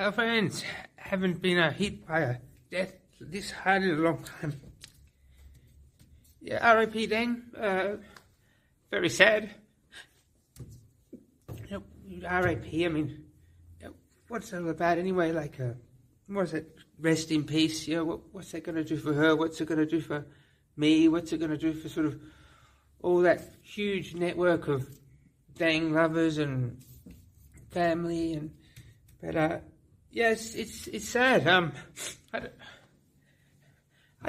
Our friends haven't been hit by a death this hard in a long time. Yeah, R.I.P. Dang. Very sad. R.I.P. I mean, what's it all about anyway? Like, what's it? Rest in peace. What's that going to do for her? What's it going to do for me? What's it going to do for sort of all that huge network of Dang lovers and family but yes, it's sad. I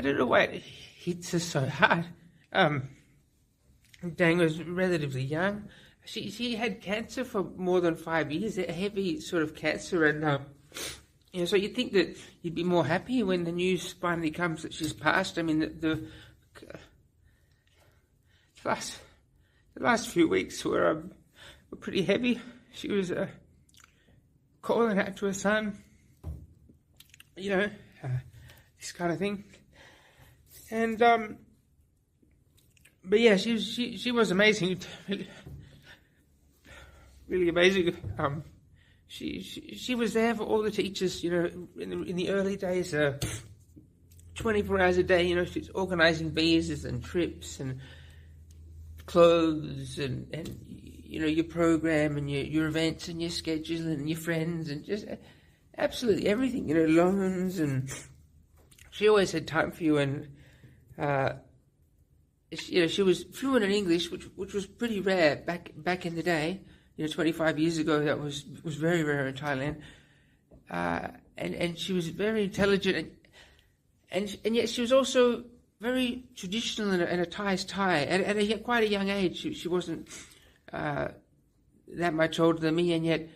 don't know why it hits us so hard. Dang was relatively young. She had cancer for more than 5 years, a heavy sort of cancer, and so you'd think that you'd be more happy when the news finally comes that she's passed. I mean, the last few weeks were pretty heavy. She was calling out to her son, this kind of thing. And but yeah, she was amazing, really amazing. She was there for all the teachers, in the early days, 24 hours a day. She's organising visas and trips and clothes and your program and your events and your schedule and your friends and just absolutely everything, loans, and she always had time for you. And she was fluent in English, which was pretty rare back in the day. 25 years ago, that was very rare in Thailand. And she was very intelligent, and yet she was also very traditional and a Thai's Thai. At quite a young age, she wasn't that much older than me, and yet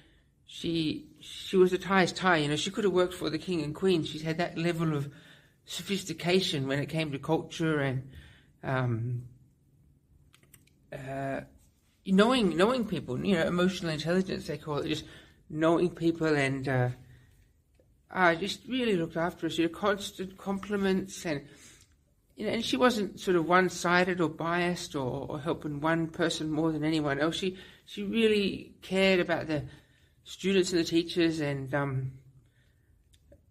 she was a Thai's Thai. She could have worked for the king and queen. She had that level of sophistication when it came to culture and knowing people. Emotional intelligence, they call it, just knowing people, and just really looked after us. Constant compliments, and she wasn't sort of one-sided or biased or helping one person more than anyone else. She really cared about the students and the teachers, and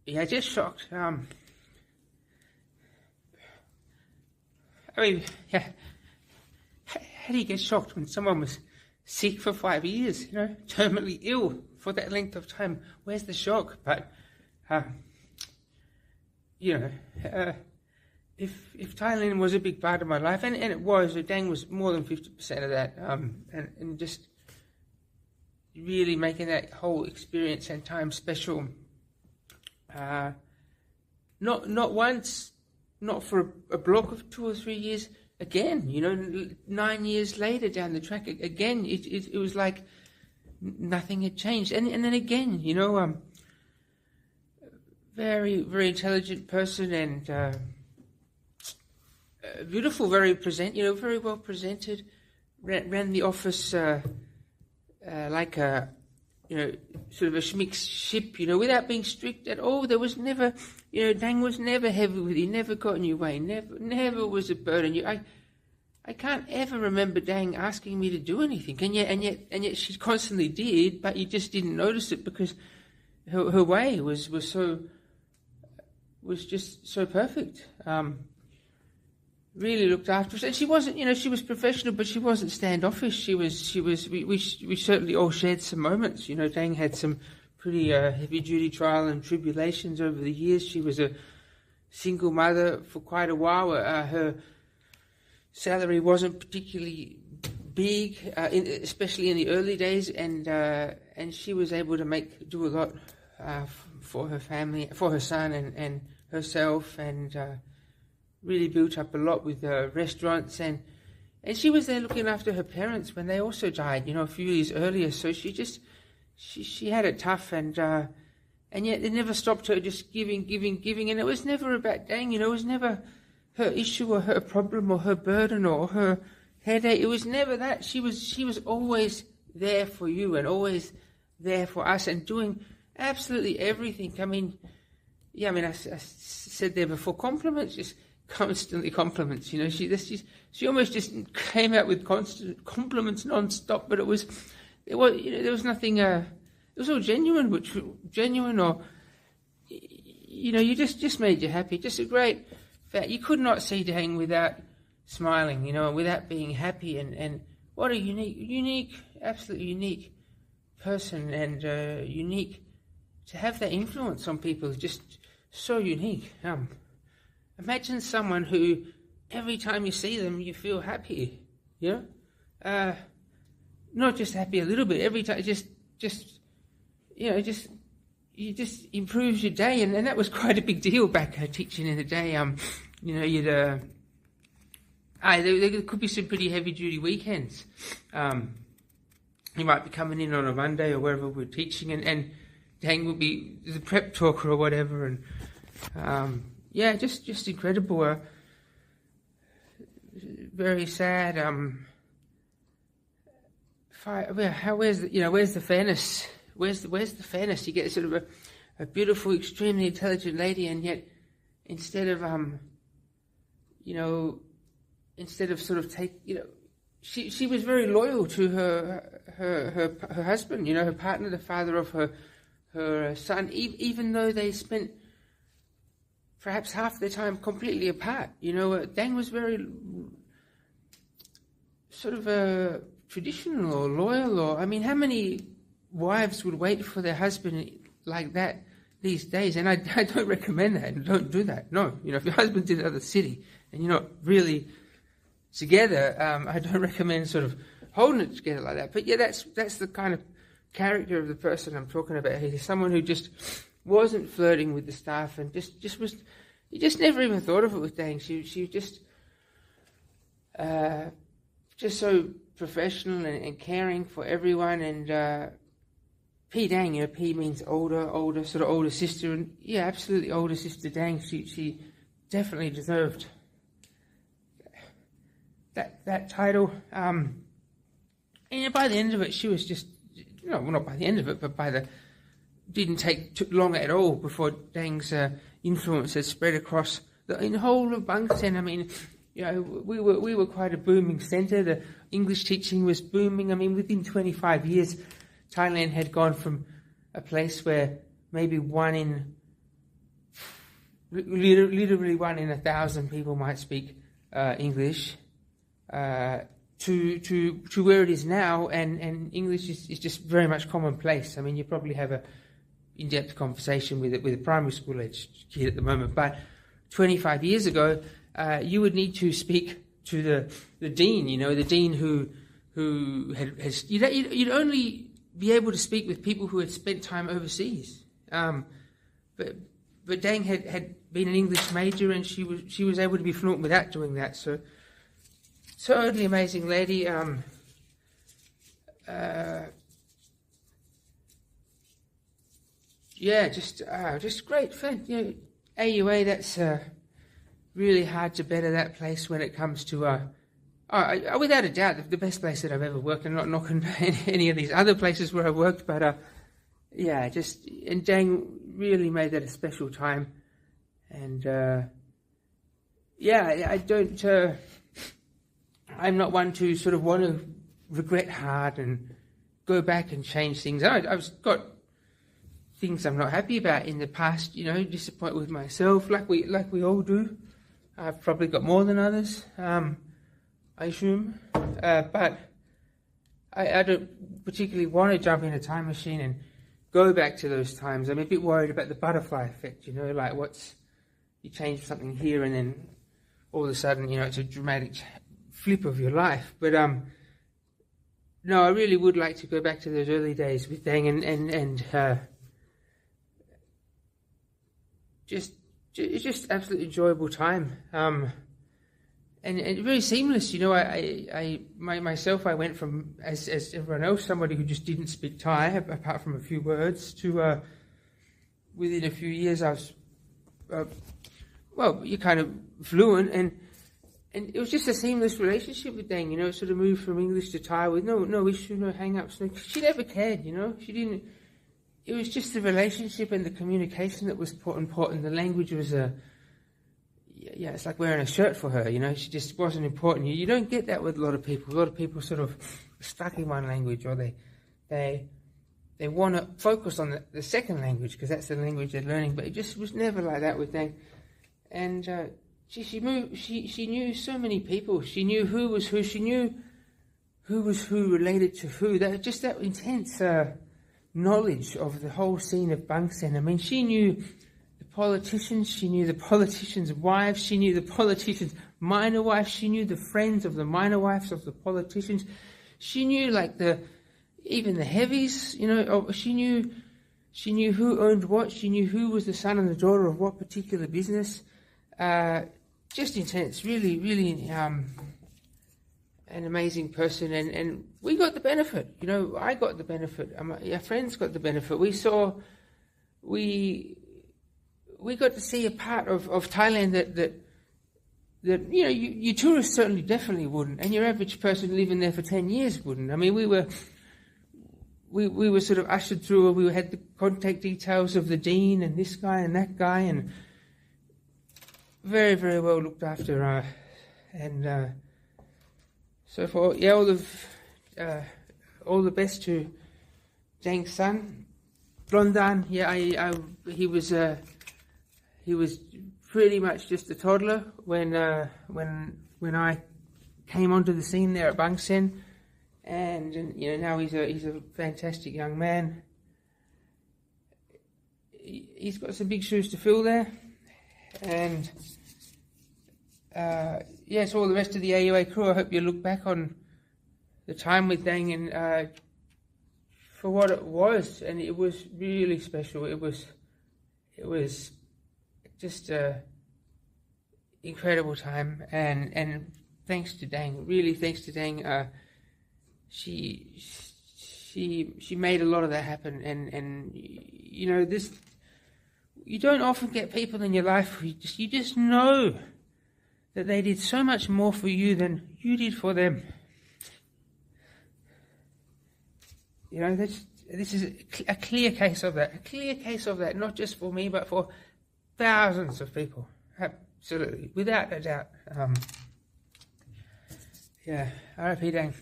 just shocked. How do you get shocked when someone was sick for 5 years, terminally ill for that length of time? Where's the shock? But, if Thailand was a big part of my life, and it was, Dang was more than 50% of that, and just really making that whole experience and time special. Not once, not for a block of 2 or 3 years. Again, 9 years later down the track, again, it was like nothing had changed. And then again, very, very intelligent person, and beautiful, very very well presented. Ran the office like a, sort of a mixed ship, without being strict at all. There was never, Dang was never heavy with you, never got in your way, never was a burden. I can't ever remember Dang asking me to do anything, and yet she constantly did, but you just didn't notice it because her way was just so perfect. Really looked after us, and she wasn't, she was professional, but she wasn't standoffish. We certainly all shared some moments. Dang had some pretty heavy-duty trial and tribulations over the years. She was a single mother for quite a while. Her salary wasn't particularly big, especially in the early days, and she was able to do a lot for her family, for her son and herself, and really built up a lot with restaurants, and she was there looking after her parents when they also died, a few years earlier. So she had it tough, and yet it never stopped her just giving, and it was never about Dang, it was never her issue or her problem or her burden or her headache. It was never that. She was always there for you and always there for us and doing absolutely everything. I said there before, compliments, just constantly compliments. She almost just came out with constant compliments non-stop, but there was nothing it was all genuine, genuine, or you just made you happy. Just a great fact. You could not see Dang without smiling, without being happy, and what a unique, absolutely unique person, and unique to have that influence on people. Just so unique. Imagine someone who every time you see them you feel happy, not just happy a little bit, every time, just improves your day, and that was quite a big deal back teaching in the day. There could be some pretty heavy duty weekends. You might be coming in on a Monday or wherever we're teaching, and Dang would be the prep talker or whatever, and just incredible. Very sad. Where's the fairness? Where's the fairness? You get sort of a beautiful, extremely intelligent lady, and yet instead of sort of she was very loyal to her husband, her partner, the father of her son, even though they spent perhaps half their time completely apart. Dang was very sort of traditional or loyal, or how many wives would wait for their husband like that these days? And I don't recommend that. Don't do that. No, if your husband's in another city and you're not really together, I don't recommend sort of holding it together like that. But yeah, that's the kind of character of the person I'm talking about. He's someone who just wasn't flirting with the staff, and just was. You just never even thought of it with Dang. She just so professional and caring for everyone. And P Dang, P means older sister, and yeah, absolutely older sister Dang. She definitely deserved that title. And by the end of it, she was just, not by the end of it, but didn't take too long at all before Dang's influence had spread across the whole of Bangtan. We were quite a booming centre. The English teaching was booming. Within 25 years, Thailand had gone from a place where maybe literally 1 in 1,000 people might speak English, to where it is now, and English is just very much commonplace. You probably have a in-depth conversation with a primary school age kid at the moment, but 25 years ago, you would need to speak to the dean. The dean who has you'd only be able to speak with people who had spent time overseas. But Dang had been an English major, and she was able to be fluent without doing that. So totally amazing lady. Just great fun. AUA, that's really hard to better that place when it comes to, without a doubt, the best place that I've ever worked. I'm not knocking any of these other places where I've worked, but and Dang really made that a special time. And I'm not one to sort of want to regret hard and go back and change things. I've got things I'm not happy about in the past, disappointed with myself, like we all do. I've probably got more than others, I assume. But I don't particularly want to jump in a time machine and go back to those times. I'm a bit worried about the butterfly effect, like you change something here and then all of a sudden, it's a dramatic flip of your life. But no, I really would like to go back to those early days with Dang and it's just absolutely enjoyable time, and very seamless. I went from as everyone else, somebody who just didn't speak Thai apart from a few words, to within a few years I was you're kind of fluent, and it was just a seamless relationship with Dang. Sort of moved from English to Thai with no issue, no hang-ups. She never cared. She didn't. It was just the relationship and the communication that was important. The language was it's like wearing a shirt for her, She just wasn't important. You don't get that with a lot of people. A lot of people sort of stuck in one language, or they they want to focus on the second language because that's the language they're learning. But it just was never like that with Dang. And she knew so many people. She knew who was who. She knew who was who related to who. That intense knowledge of the whole scene of Bang Sen. I mean, she knew the politicians. She knew the politicians' wives. She knew the politicians' minor wives. She knew the friends of the minor wives of the politicians. She knew even the heavies. She knew who owned what. She knew who was the son and the daughter of what particular business. Just intense. Really, really. An amazing person, and we got the benefit. I got the benefit. Our friends got the benefit. We got to see a part of Thailand that you tourists certainly definitely wouldn't, and your average person living there for 10 years wouldn't. I mean, we were sort of ushered through. We had the contact details of the dean and this guy and that guy, and very, very well looked after. So all the best to Dang's son, Blondan. He was pretty much just a toddler when I came onto the scene there at Bang Sen, and now he's a fantastic young man. He's got some big shoes to fill there, and. So all the rest of the AUA crew, I hope you look back on the time with Dang and for what it was, and it was really special. It was just a incredible time, and thanks to Dang, really thanks to Dang, she made a lot of that happen, and this, you don't often get people in your life who you just know that they did so much more for you than you did for them. This is a clear case of that. A clear case of that, not just for me, but for thousands of people. Absolutely, without a doubt. R.I.P. Dang.